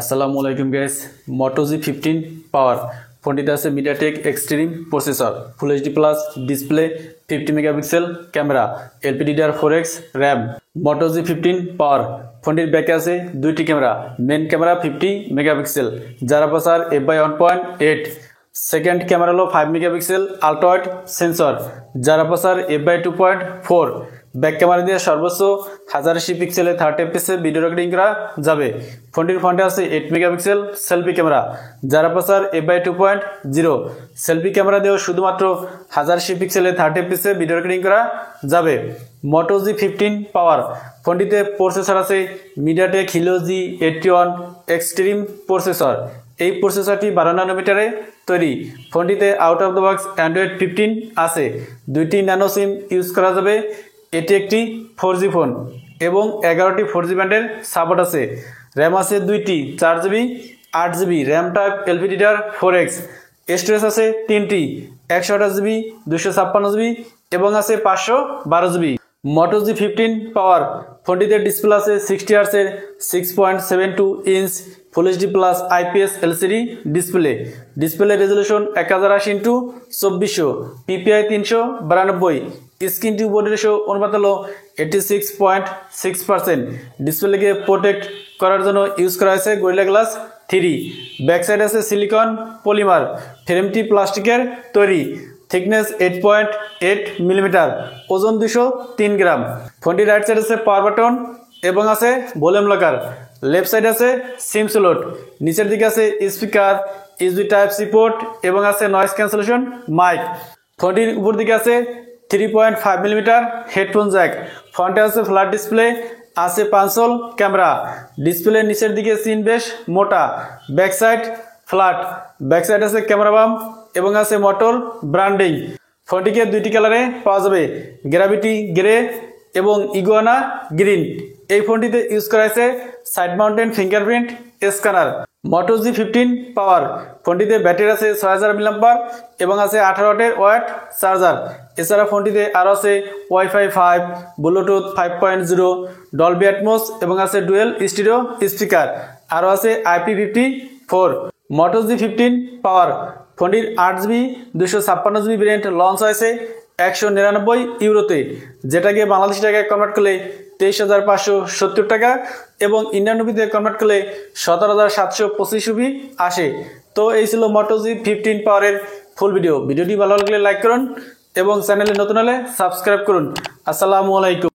আসসালামু আলাইকুম guys. Moto G15 পাওয়ার ফোনটিতে আছে MediaTek Extreme প্রসেসর, ফুল HD plus display, 50 megapixel camera, LPDDR4X RAM. Moto G15 পাওয়ার ফোনটির ব্যাকে আছে দুইটি ক্যামেরা, মেন ক্যামেরা 50 মেগাপিক্সেল যার আপারচার f/1.8, সেকেন্ড ক্যামেরা হলো 5 মেগাপিক্সেল আল্ট্রা ওয়াইড সেন্সর যার আপারচার f/2.4। ব্যাক ক্যামেরা দিয়ে সর্বোচ্চ 1080 পিক্সেলে 30 fps ভিডিও রেকর্ডিং করা যাবে। ফোনটির ফ্রন্টে আছে 8 মেগাপিক্সেল সেলফি ক্যামেরা যার আপারচার f/2.0। সেলফি ক্যামেরা দিয়েও শুধুমাত্র 1080 পিক্সেলে 30 fps ভিডিও রেকর্ডিং করা যাবে। Moto G15 পাওয়ার ফোনটিতে প্রসেসর আছে MediaTek Helio G81 Extreme processor. এই প্রসেসরটি 12 ন্যানোমিটারে তৈরি। ফোনটিতে out of the box Android 15 আছে, দুইটি ন্যানো সিম ইউজ করা যাবে। এটি একটি 4G ফোন এবং 11টি 4G ব্যান্ডের সাপোর্ট আছে। র্যাম আছে দুইটি, 4GB 8GB RAM type LPDDR4X। Storage আছে তিনটি, 128GB 256GB এবং আছে 512GB। Moto G15 পাওয়ার ফোনটিতে ডিসপ্লে আছে 60Hz এর 6.72 inch full HD plus IPS LCD display. Display resolution 1080x2400, PPI 392, screen to body ratio অনুপাত হলো 86.6%। ডিসপ্লেকে প্রোটেক্ট করার জন্য ইউজ করা হয়েছে গরিলা গ্লাস 3। ব্যাক সাইড আছে সিলিকন পলিমার, ফ্রেমটি প্লাস্টিকের তৈরি, থিকনেস 8.8 মিলিমিটার, ওজন 203 গ্রাম। ফোনটির রাইট সাইড আছে পাওয়ার বাটন এবং আছে ভলিউম লকার। লেফট সাইড আছে সিম স্লট, নিচের দিকে আছে স্পিকার, USB Type-C পোর্ট এবং আছে নয়েজ ক্যান্সেলেশন মাইক। ফোনটির উপর দিকে আছে 3.5 মিলিমিটার হেডফোন জ্যাক। ফ্রন্টে আছে ফ্ল্যাট ডিসপ্লে, আছে পাঁচল ক্যামেরা। ডিসপ্লের নিচের দিকে সিন বেশ মোটা, back side flat. Back side আছে ক্যামেরা বাম এবং আছে মোটর ব্র্যান্ডিং। ফোনটিকে দুইটি কালারে পাওয়া যাবে, গ্র্যাভিটি গ্রে এবং ইগুয়ানা গ্রিন। এই ফোনটিতে ইউজ করা হয়েছে side mountain fingerprint scanner. Moto G15 পাওয়ার ফোনটিতে ব্যাটারি আছে 6000 mAh এবং আছে 18 ওয়াটের ওয়্যাট চার্জার। এছাড়া ফোনটিতে আরও আছে Wi-Fi 5, ব্লুটুথ 5.0, ডলবি অ্যাটমস এবং আছে ডুয়েল স্টিরিও স্পিকার। আরও আছে IP54। Moto G15 পাওয়ার ফোনটির 8GB 256GB ভেরিয়েন্ট লঞ্চ হয়েছে 199 ইউরোতে, যেটাকে বাংলাদেশি টাকায় কনভার্ট করলে 23,570 টাকা এবং ইন্ডিয়ান রুপিতে কনভার্ট করলে 17,725 রুপি আসে। তো এই ছিল Moto G15 পাওয়ারের ফুল ভিডিও। ভিডিওটি ভালো লাগলে লাইক করুন এবং চ্যানেলে নতুন হলে সাবস্ক্রাইব করুন। আসসালামু আলাইকুম।